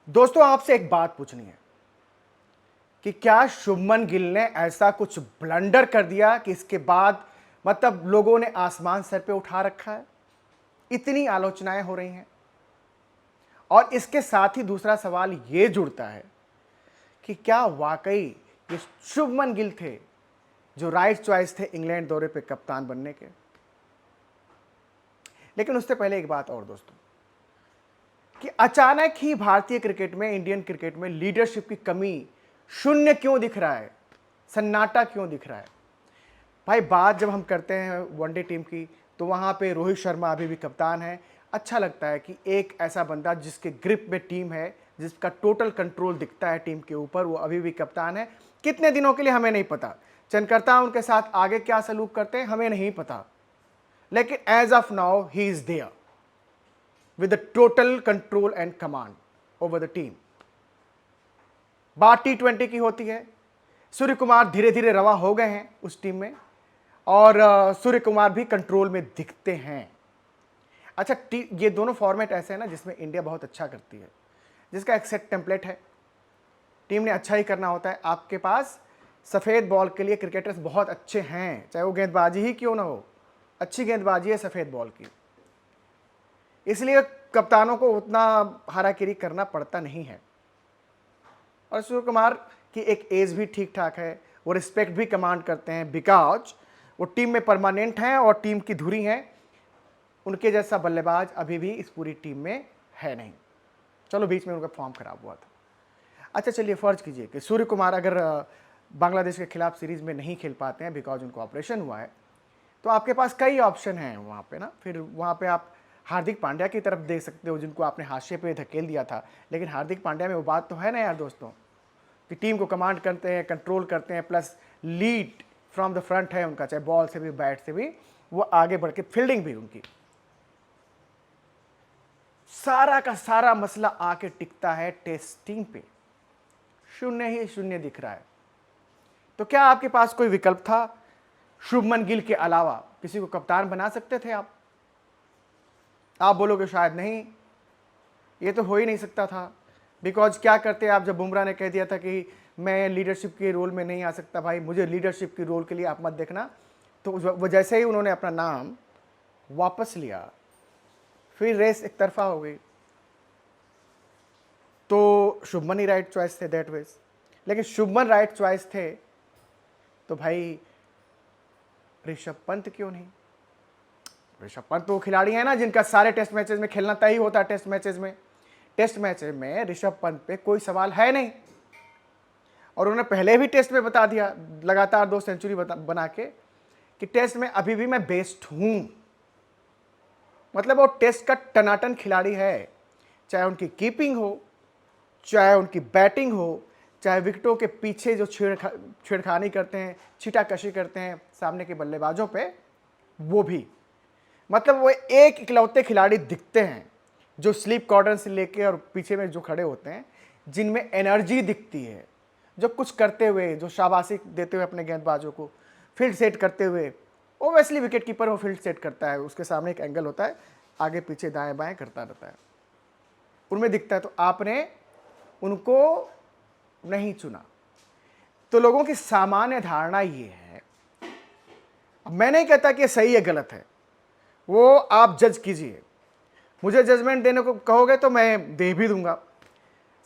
दोस्तों आपसे एक बात पूछनी है कि क्या शुभमन गिल ने ऐसा कुछ ब्लंडर कर दिया कि इसके बाद मतलब लोगों ने आसमान सर पे उठा रखा है। इतनी आलोचनाएं हो रही हैं और इसके साथ ही दूसरा सवाल यह जुड़ता है कि क्या वाकई ये शुभमन गिल थे जो राइट चॉइस थे इंग्लैंड दौरे पे कप्तान बनने के। लेकिन उससे पहले एक बात और दोस्तों कि अचानक ही भारतीय क्रिकेट में इंडियन क्रिकेट में लीडरशिप की कमी शून्य क्यों दिख रहा है, सन्नाटा क्यों दिख रहा है। भाई बात जब हम करते हैं वनडे टीम की तो वहां पे रोहित शर्मा अभी भी कप्तान है। अच्छा लगता है कि एक ऐसा बंदा जिसके ग्रिप में टीम है, जिसका टोटल कंट्रोल दिखता है टीम के ऊपर, वो अभी भी कप्तान है। कितने दिनों के लिए हमें नहीं पता, चयनकर्ता उनके साथ आगे क्या सलूक करते हैं हमें नहीं पता, लेकिन as of now he is there with the total control and command over the team। बात T20 की होती है, सूर्य कुमार धीरे धीरे रवा हो गए हैं उस टीम में और सूर्य कुमार भी कंट्रोल में दिखते हैं। अच्छा ये दोनों फॉर्मेट ऐसे हैं ना जिसमें इंडिया बहुत अच्छा करती है, जिसका एक सेट टेम्पलेट है। टीम ने अच्छा ही करना होता है। आपके पास सफ़ेद बॉल के लिए क्रिकेटर्स बहुत अच्छे हैं, चाहे वो गेंदबाजी ही क्यों ना हो, अच्छी गेंदबाजी है सफ़ेद बॉल की, इसलिए कप्तानों को उतना हाराकिरी करना पड़ता नहीं है। और सूर्य कुमार की एक एज भी ठीक ठाक है, वो रिस्पेक्ट भी कमांड करते हैं बिकॉज वो टीम में परमानेंट हैं और टीम की धुरी हैं। उनके जैसा बल्लेबाज अभी भी इस पूरी टीम में है नहीं। चलो बीच में उनका फॉर्म खराब हुआ था। अच्छा चलिए फ़र्ज कीजिए कि सूर्य कुमार अगर बांग्लादेश के खिलाफ सीरीज़ में नहीं खेल पाते हैं बिकॉज उनको ऑपरेशन हुआ है, तो आपके पास कई ऑप्शन हैं वहाँ पे ना। फिर वहाँ पे आप हार्दिक पांड्या की तरफ देख सकते हो जिनको आपने हाशिए पे धकेल दिया था। लेकिन हार्दिक पांड्या में वो बात तो है ना यार दोस्तों कि टीम को कमांड करते हैं, कंट्रोल करते हैं, plus lead from the front है उनका, चाहे बॉल से भी बैट से भी, वो आगे बढ़ के फील्डिंग भी उनकी। सारा का सारा मसला आके टिकता है टेस्टिंग पे, शून्य ही शून्य दिख रहा है। तो क्या आपके पास कोई विकल्प था? शुभमन गिल के अलावा किसी को कप्तान बना सकते थे आप बोलोगे शायद नहीं, ये तो हो ही नहीं सकता था। बिकॉज क्या करते आप जब बुमराह ने कह दिया था कि मैं लीडरशिप के रोल में नहीं आ सकता, भाई मुझे लीडरशिप के रोल के लिए आप मत देखना, तो वो जैसे ही उन्होंने अपना नाम वापस लिया फिर रेस एक तरफा हो गई। तो शुभमन ही राइट चॉइस थे दैट वेज। लेकिन शुभमन राइट चॉइस थे तो भाई ऋषभ पंत क्यों नहीं? ऋषभ पंत तो खिलाड़ी है ना जिनका सारे टेस्ट मैचेस में खेलना तय होता है। टेस्ट मैच में ऋषभ पंत पे कोई सवाल है नहीं, और उन्होंने पहले भी टेस्ट में बता दिया लगातार 2 सेंचुरी बना के कि टेस्ट में अभी भी मैं बेस्ट हूं। मतलब वो टेस्ट का टनाटन खिलाड़ी है, चाहे उनकी कीपिंग हो, चाहे उनकी बैटिंग हो, चाहे विकेटों के पीछे जो छेड़खानी करते हैं, छीटाकशी करते हैं सामने के बल्लेबाजों पे, वो भी। मतलब वो एक इकलौते खिलाड़ी दिखते हैं जो स्लीप कॉर्डन से लेके और पीछे में जो खड़े होते हैं, जिनमें एनर्जी दिखती है, जो कुछ करते हुए, जो शाबाशी देते हुए अपने गेंदबाजों को फील्ड सेट करते हुए। ओबियसली विकेट कीपर वो फील्ड सेट करता है, उसके सामने एक एंगल होता है, आगे पीछे दाएं बाएं करता रहता है, उनमें दिखता है। तो आपने उनको नहीं चुना। तो लोगों की सामान्य धारणा ये है, मैं नहीं कहता कि सही है गलत है, वो आप जज कीजिए। मुझे जजमेंट देने को कहोगे तो मैं दे भी दूंगा।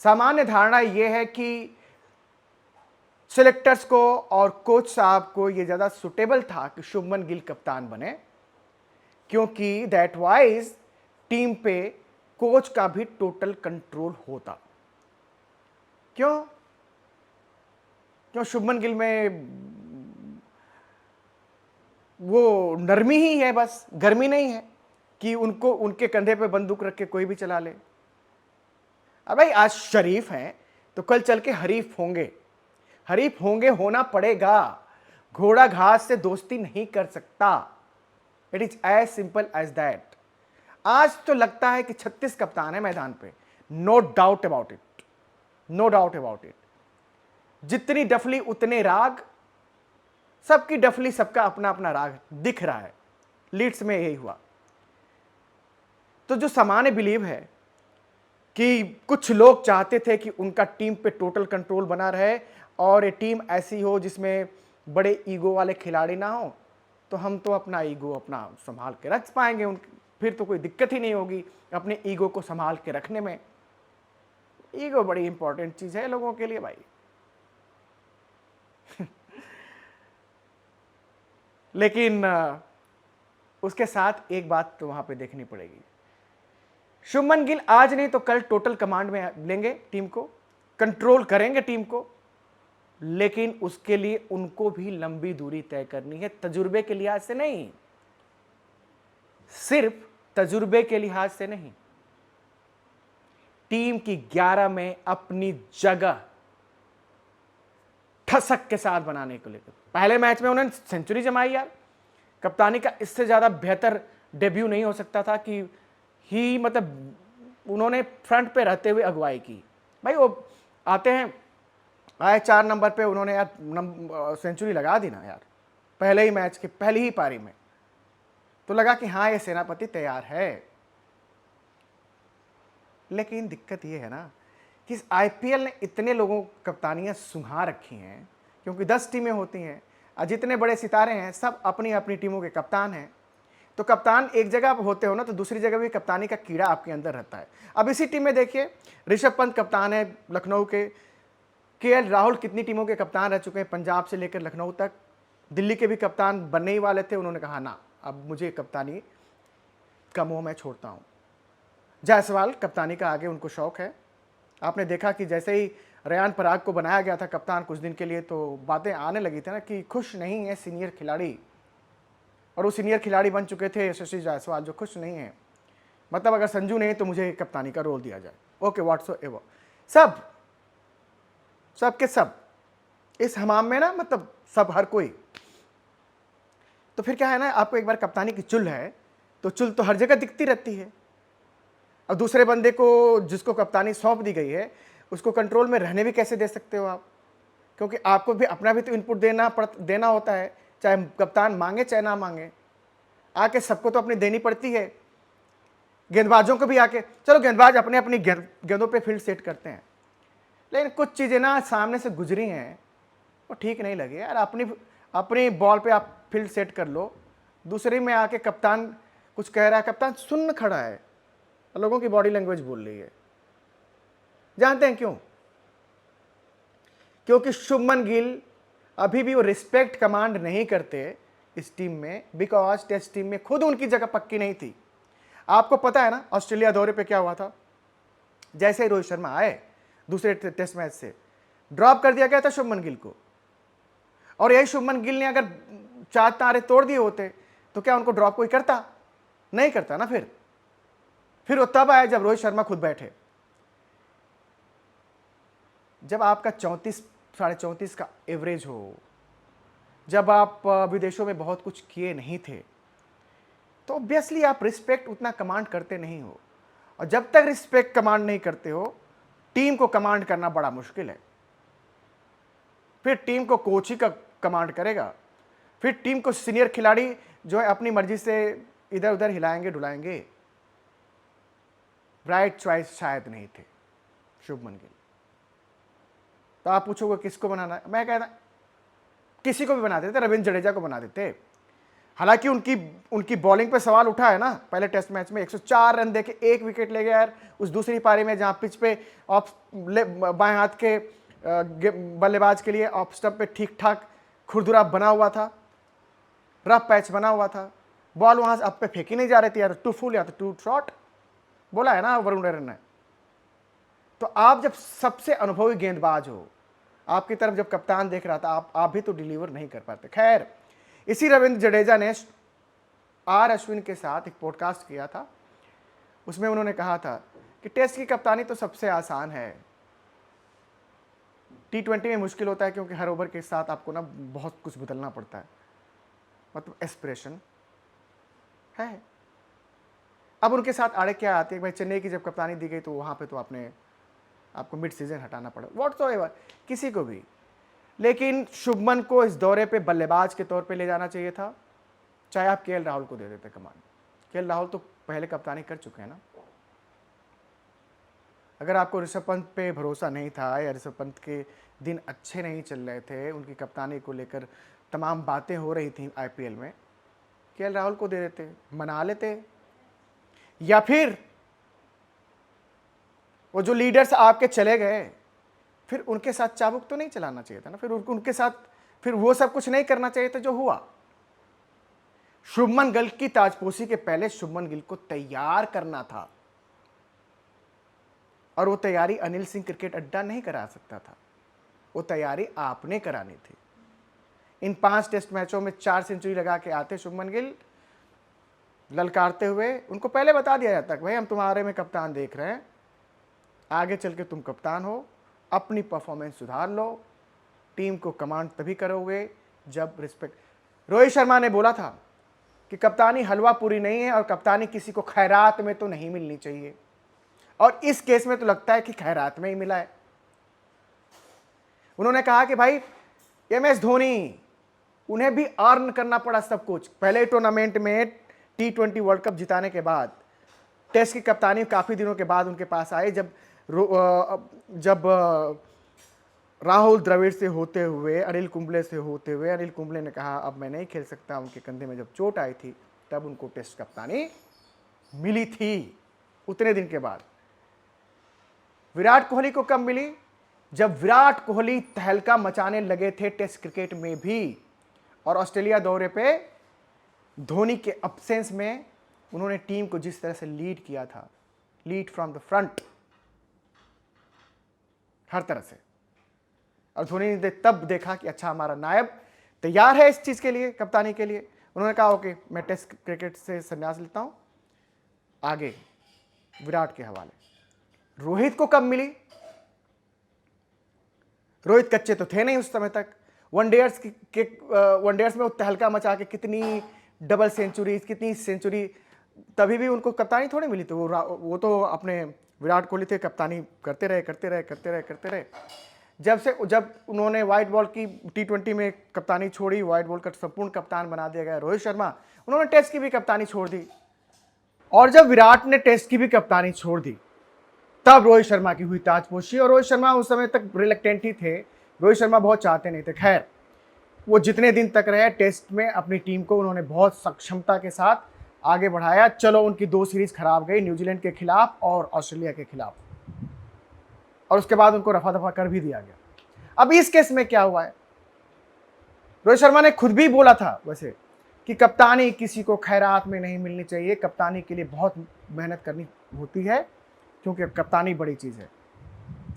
सामान्य धारणा यह है कि सिलेक्टर्स को और कोच साहब को यह ज्यादा सुटेबल था कि शुभमन गिल कप्तान बने, क्योंकि दैट वाइज टीम पे कोच का भी टोटल कंट्रोल होता। क्यों क्यों शुभमन गिल में वो नरमी ही है, बस गर्मी नहीं है कि उनको उनके कंधे पे बंदूक रख के कोई भी चला ले। अब भाई आज शरीफ हैं तो कल चल के हरीफ होंगे, होना पड़ेगा। घोड़ा घास से दोस्ती नहीं कर सकता। It is as simple as that. आज तो लगता है कि 36 कप्तान है मैदान पे, no doubt about it, no doubt about it. जितनी डफली उतने राग, सबकी डफली सबका अपना अपना राग दिख रहा है। लीड्स में यही हुआ। तो जो सामान्य बिलीव है कि कुछ लोग चाहते थे कि उनका टीम पे टोटल कंट्रोल बना रहे और ये टीम ऐसी हो जिसमें बड़े ईगो वाले खिलाड़ी ना हो, तो हम तो अपना ईगो अपना संभाल के रख पाएंगे, उन फिर तो कोई दिक्कत ही नहीं होगी अपने ईगो को संभाल के रखने में। ईगो बड़ी इंपॉर्टेंट चीज है लोगों के लिए भाई। लेकिन उसके साथ एक बात तो वहां पे देखनी पड़ेगी, शुभमन गिल आज नहीं तो कल टोटल कमांड में लेंगे, टीम को कंट्रोल करेंगे टीम को, लेकिन उसके लिए उनको भी लंबी दूरी तय करनी है, तजुर्बे के लिहाज से नहीं, सिर्फ तजुर्बे के लिहाज से नहीं, टीम की 11 में अपनी जगह ठसक के साथ बनाने को लेकर। पहले मैच में उन्होंने सेंचुरी जमाई यार, कप्तानी का इससे ज्यादा बेहतर डेब्यू नहीं हो सकता था कि ही मतलब उन्होंने फ्रंट पे रहते हुए अगुवाई की भाई। वो आते हैं आए 4 नंबर पे, उन्होंने यार सेंचुरी लगा दी ना यार पहले ही मैच के पहली ही पारी में, तो लगा कि हाँ ये सेनापति तैयार है। लेकिन दिक्कत ये है ना कि इस आईपीएल ने इतने लोगों को कप्तानियां सुंघा रखी हैं, क्योंकि 10 टीमें होती हैं और जितने बड़े सितारे हैं सब अपनी अपनी टीमों के कप्तान हैं। तो कप्तान एक जगह आप होते हो ना, तो दूसरी जगह भी कप्तानी का कीड़ा आपके अंदर रहता है। अब इसी टीम में देखिए, ऋषभ पंत कप्तान है लखनऊ के राहुल कितनी टीमों के कप्तान रह चुके हैं, पंजाब से लेकर लखनऊ तक। दिल्ली के भी कप्तान बनने ही वाले थे, उन्होंने कहा ना अब मुझे कप्तानी का मोह मैं छोड़ता हूं। जायसवाल कप्तानी का आगे उनको शौक है। आपने देखा कि जैसे ही रेयान पराग को बनाया गया था कप्तान कुछ दिन के लिए, तो बातें आने लगी थी ना कि खुश नहीं है सीनियर खिलाड़ी, और वो सीनियर खिलाड़ी बन चुके थे यशस्वी जायसवाल जो खुश नहीं है, मतलब अगर संजू नहीं तो मुझे कप्तानी का रोल दिया जाए। ओके व्हाट्सएवर सब के सब इस हमाम में ना, मतलब सब हर कोई। तो फिर क्या है ना, आपको एक बार कप्तानी की चुल है तो चुल तो हर जगह दिखती रहती है। और दूसरे बंदे को जिसको कप्तानी सौंप दी गई है उसको कंट्रोल में रहने भी कैसे दे सकते हो आप, क्योंकि आपको भी अपना भी तो इनपुट देना होता है, चाहे कप्तान मांगे चाहे ना मांगे, आके सबको तो अपनी देनी पड़ती है। गेंदबाजों को भी आके, चलो गेंदबाज अपने अपनी गेंदों पे फील्ड सेट करते हैं, लेकिन कुछ चीज़ें ना सामने से गुजरी हैं वो ठीक नहीं लगे यार। अपनी बॉल पे आप फील्ड सेट कर लो, दूसरी में आके कप्तान कुछ कह रहा है, कप्तान सुन खड़ा है, लोगों की बॉडी लैंग्वेज बोल रही है। जानते हैं क्यों? क्योंकि शुभमन गिल अभी भी वो रिस्पेक्ट कमांड नहीं करते इस टीम में, बिकॉज टेस्ट टीम में खुद उनकी जगह पक्की नहीं थी। आपको पता है ना ऑस्ट्रेलिया दौरे पे क्या हुआ था, जैसे ही रोहित शर्मा आए दूसरे टेस्ट मैच से ड्रॉप कर दिया गया था शुभमन गिल को, और यही शुभमन गिल ने अगर 4 तारे तोड़ दिए होते तो क्या उनको ड्रॉप कोई करता? नहीं करता ना। फिर वो तब आया जब रोहित शर्मा खुद बैठे। जब आपका 34-34.5 का एवरेज हो, जब आप विदेशों में बहुत कुछ किए नहीं थे, तो ऑब्वियसली आप रिस्पेक्ट उतना कमांड करते नहीं हो, और जब तक रिस्पेक्ट कमांड नहीं करते हो टीम को कमांड करना बड़ा मुश्किल है। फिर टीम को कोच ही का कमांड करेगा, फिर टीम को सीनियर खिलाड़ी जो है अपनी मर्जी से इधर उधर हिलाएंगे डुलाएंगे। राइट चॉइस शायद नहीं थे शुभमन गिल। तो आप पूछोगे किसको बनाना है, मैं कहता किसी को भी बना देते, रविंद्र जडेजा को बना देते। हालांकि उनकी बॉलिंग पे सवाल उठा है ना, पहले टेस्ट मैच में 104 रन देके 1 विकेट ले गया यार उस दूसरी पारी में, जहां पिच पे बाएं हाथ के बल्लेबाज के लिए ऑफ स्टंप पे ठीक ठाक खुरदुरा बना हुआ था, रफ पैच बना हुआ था, बॉल वहां से अब पे फेंकी नहीं जा रही थी यार, टू फुल या तो टू शॉट बोला है ना वरुण रैना ने। तो आप जब सबसे अनुभवी गेंदबाज हो, आपकी तरफ जब कप्तान देख रहा था, आप भी तो डिलीवर नहीं कर पाते। खैर, इसी रविंद्र जडेजा ने आर अश्विन के साथ एक पॉडकास्ट किया था, उसमें उन्होंने कहा था कि टेस्ट की कप्तानी तो सबसे आसान है, T20 में मुश्किल होता है क्योंकि हर ओवर के साथ आपको ना बहुत कुछ बदलना पड़ता है, मतलब एस्पिरेशन है। अब उनके साथ आड़े क्या आते हैं भाई, चेन्नई की जब कप्तानी दी गई तो वहां पे तो आपको मिड सीजन हटाना पड़ा, व्हाटसोएवर किसी को भी। लेकिन शुभमन को इस दौरे पे बल्लेबाज के तौर पे ले जाना चाहिए था, चाहे आप केएल राहुल को दे देते कमान। केएल राहुल तो पहले कप्तानी कर चुके हैं ना। अगर आपको ऋषभ पंत पे भरोसा नहीं था या ऋषभ पंत के दिन अच्छे नहीं चल रहे थे, उनकी कप्तानी को लेकर तमाम बातें हो रही थी आईपीएल में, केएल राहुल को दे देते, मना लेते। या फिर वो जो लीडर्स आपके चले गए, फिर उनके साथ चाबुक तो नहीं चलाना चाहिए था ना, फिर उनके साथ फिर वो सब कुछ नहीं करना चाहिए था जो हुआ। शुभमन गिल की ताजपोशी के पहले शुभमन गिल को तैयार करना था, और वो तैयारी अनिल सिंह क्रिकेट अड्डा नहीं करा सकता था, वो तैयारी आपने करानी थी। इन 5 टेस्ट मैचों में 4 सेंचुरी लगा के आते शुभमन गिल ललकारते हुए, उनको पहले बता दिया जाता कि भाई हम तुम्हारे में कप्तान देख रहे हैं, आगे चल के तुम कप्तान हो, अपनी परफॉर्मेंस सुधार लो, टीम को कमांड तभी करोगे जब रिस्पेक्ट। रोहित शर्मा ने बोला था कि कप्तानी हलवा पूरी नहीं है और कप्तानी किसी को खैरात में तो नहीं मिलनी चाहिए, और इस केस में तो लगता है कि खैरात में ही मिला है। उन्होंने कहा कि भाई एमएस धोनी, उन्हें भी अर्न करना पड़ा सब कुछ। पहले टूर्नामेंट में T20 वर्ल्ड कप जिताने के बाद टेस्ट की कप्तानी काफ़ी दिनों के बाद उनके पास आई, जब राहुल द्रविड़ से होते हुए, अनिल कुंबले से होते हुए, अनिल कुंबले ने कहा अब मैं नहीं खेल सकता, उनके कंधे में जब चोट आई थी तब उनको टेस्ट कप्तानी मिली थी। उतने दिन के बाद विराट कोहली को कब मिली? जब विराट कोहली तहलका मचाने लगे थे टेस्ट क्रिकेट में भी, और ऑस्ट्रेलिया दौरे पे धोनी के अब्सेंस में उन्होंने टीम को जिस तरह से लीड किया था, लीड फ्रॉम द फ्रंट, हर तरह से, और धोनी ने तब देखा कि अच्छा हमारा नायब तैयार है इस चीज के लिए, कप्तानी के लिए। उन्होंने कहा ओके मैं टेस्ट क्रिकेट से संन्यास लेता हूं, आगे विराट के हवाले। रोहित को कब मिली? रोहित कच्चे तो थे नहीं उस समय तक। वनडेयर्स में वो तहलका मचा के कितनी डबल सेंचुरी, कितनी सेंचुरी, तभी भी उनको कप्तानी थोड़ी मिली। तो वो तो अपने विराट कोहली थे, कप्तानी करते रहे। जब उन्होंने व्हाइट बॉल की T20 में कप्तानी छोड़ी, व्हाइट बॉल का संपूर्ण कप्तान बना दिया गया रोहित शर्मा, उन्होंने टेस्ट की भी कप्तानी छोड़ दी। और जब विराट ने टेस्ट की भी कप्तानी छोड़ दी, तब रोहित शर्मा की हुई ताजपोशी। और रोहित शर्मा उस समय तक रिलक्टेंट ही थे, रोहित शर्मा बहुत चाहते नहीं थे। खैर, वो जितने दिन तक रहे टेस्ट में अपनी टीम को उन्होंने बहुत सक्षमता के साथ आगे बढ़ाया। चलो उनकी 2 सीरीज खराब गई, न्यूजीलैंड के खिलाफ और ऑस्ट्रेलिया के खिलाफ, और उसके बाद उनको रफा दफा कर भी दिया गया। अब इस केस में क्या हुआ है? रोहित शर्मा ने खुद भी बोला था वैसे कि कप्तानी किसी को खैरात में नहीं मिलनी चाहिए, कप्तानी के लिए बहुत मेहनत करनी होती है, क्योंकि कप्तानी बड़ी चीज है।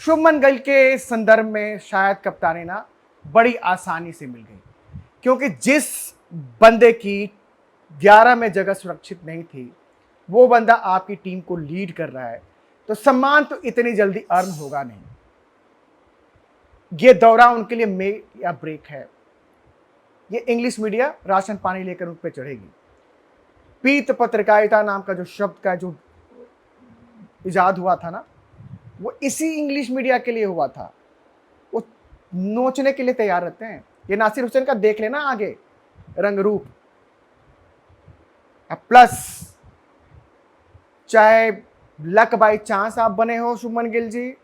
शुभमन गिल के संदर्भ में शायद कप्तानी ना बड़ी आसानी से मिल गई, क्योंकि जिस बंदे की 11 में जगह सुरक्षित नहीं थी, वो बंदा आपकी टीम को लीड कर रहा है, तो सम्मान तो इतनी जल्दी अर्न होगा नहीं। ये दौरा उनके लिए मेक या ब्रेक है। ये इंग्लिश मीडिया राशन पानी लेकर उन पर चढ़ेगी। पीत पत्रकारिता नाम का जो शब्द का जो इजाद हुआ था ना, वो इसी इंग्लिश मीडिया के लिए हुआ था। वो नोचने के लिए तैयार रहते हैं। ये नासिर हुसैन का देख लेना आगे रंग रूप। प्लस चाहे लक बाई चांस आप बने हो शुभमन गिल जी,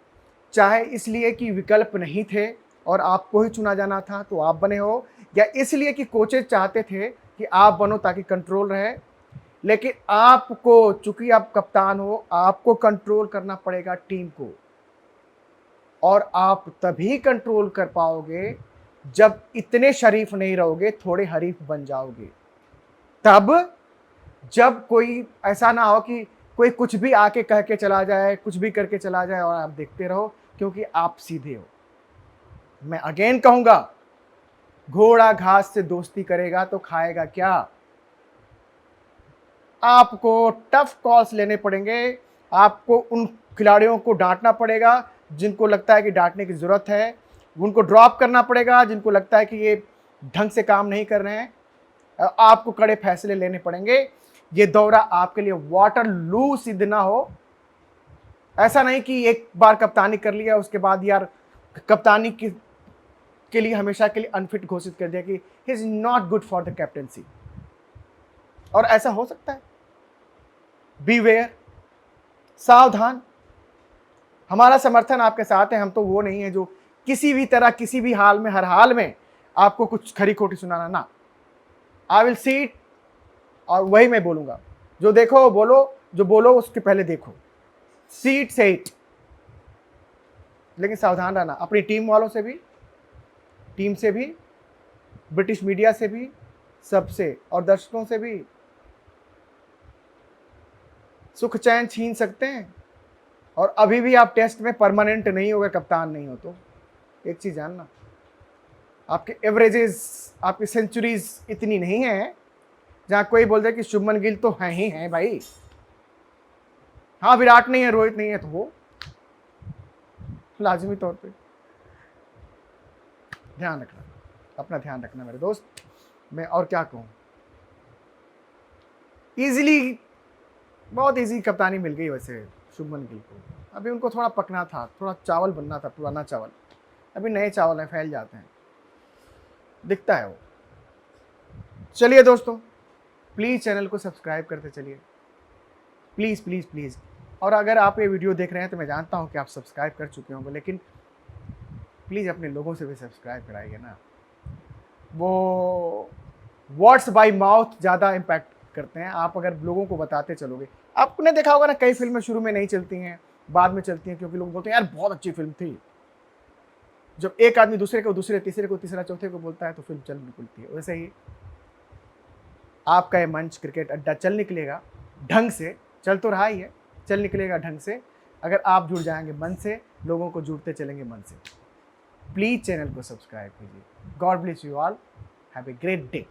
चाहे इसलिए कि विकल्प नहीं थे और आपको ही चुना जाना था तो आप बने हो, या इसलिए कि कोचेज चाहते थे कि आप बनो ताकि कंट्रोल रहे, लेकिन आपको, चूंकि आप कप्तान हो, आपको कंट्रोल करना पड़ेगा टीम को। और आप तभी कंट्रोल कर पाओगे जब इतने शरीफ नहीं रहोगे, थोड़े हरीफ बन जाओगे। तब जब कोई ऐसा ना हो कि कोई कुछ भी आके कह के चला जाए, कुछ भी करके चला जाए और आप देखते रहो, क्योंकि आप सीधे हो। मैं अगेन कहूंगा, घोड़ा घास से दोस्ती करेगा तो खाएगा क्या? आपको टफ कॉल्स लेने पड़ेंगे, आपको उन खिलाड़ियों को डांटना पड़ेगा जिनको लगता है कि डांटने की जरूरत है, उनको ड्रॉप करना पड़ेगा जिनको लगता है कि ये ढंग से काम नहीं कर रहे हैं। आपको कड़े फैसले लेने पड़ेंगे। ये दौरा आपके लिए वाटर लू सिद्ध ना हो। ऐसा नहीं कि एक बार कप्तानी कर लिया उसके बाद यार कप्तानी के लिए हमेशा के लिए अनफिट घोषित कर दिया कि he is not good for the captaincy. और ऐसा हो सकता है। बीवेयर, सावधान। हमारा समर्थन आपके साथ है। हम तो वो नहीं है जो किसी भी तरह, किसी भी हाल में, हर हाल में आपको कुछ खरी खोटी सुनाना ना। आई विल सी इट, और वही मैं बोलूंगा। जो देखो वो बोलो, जो बोलो उसके पहले देखो। सी इट से इट। लेकिन सावधान रहना अपनी टीम वालों से भी, टीम से भी, ब्रिटिश मीडिया से भी, सबसे, और दर्शकों से भी। सुख चैन छीन सकते हैं, और अभी भी आप टेस्ट में परमानेंट नहीं हो गए, कप्तान नहीं हो तो। एक चीज जानना, आपके एवरेजेस, आपकी सेंचुरीज इतनी नहीं है जहां कोई बोल दे कि शुभमन गिल तो है ही है भाई। हाँ, विराट नहीं है, रोहित नहीं है, तो वो लाजमी तौर पे ध्यान रखना, अपना ध्यान रखना मेरे दोस्त। मैं और क्या कहूं, इजीली, बहुत इजी कप्तानी मिल गई वैसे शुभमन गिल को। अभी उनको थोड़ा पकना था, थोड़ा चावल बनना था, पुराना चावल। अभी नए चावल हैं, फैल जाते हैं, दिखता है वो। चलिए दोस्तों, प्लीज़ चैनल को सब्सक्राइब करते चलिए, प्लीज़ प्लीज़ प्लीज़। और अगर आप ये वीडियो देख रहे हैं तो मैं जानता हूँ कि आप सब्सक्राइब कर चुके होंगे, लेकिन प्लीज़ अपने लोगों से भी सब्सक्राइब कराइए ना। वो वर्ड्स बाय माउथ ज़्यादा इम्पैक्ट करते हैं। आप अगर लोगों को बताते चलोगे, आपने देखा होगा ना, कई फिल्में शुरू में नहीं चलती हैं, बाद में चलती हैं, क्योंकि लोग बोलते हैं यार बहुत अच्छी फिल्म थी। जब एक आदमी दूसरे को, दूसरे तीसरे को, तीसरा चौथे को बोलता है तो फिल्म चल निकलती है। वैसे ही आपका ये मंच क्रिकेट अड्डा चल निकलेगा ढंग से, चल तो रहा ही है, चल निकलेगा ढंग से अगर आप जुड़ जाएंगे मन से, लोगों को जुड़ते चलेंगे मन से। प्लीज़ चैनल को सब्सक्राइब कीजिए। God bless you all, have a great day.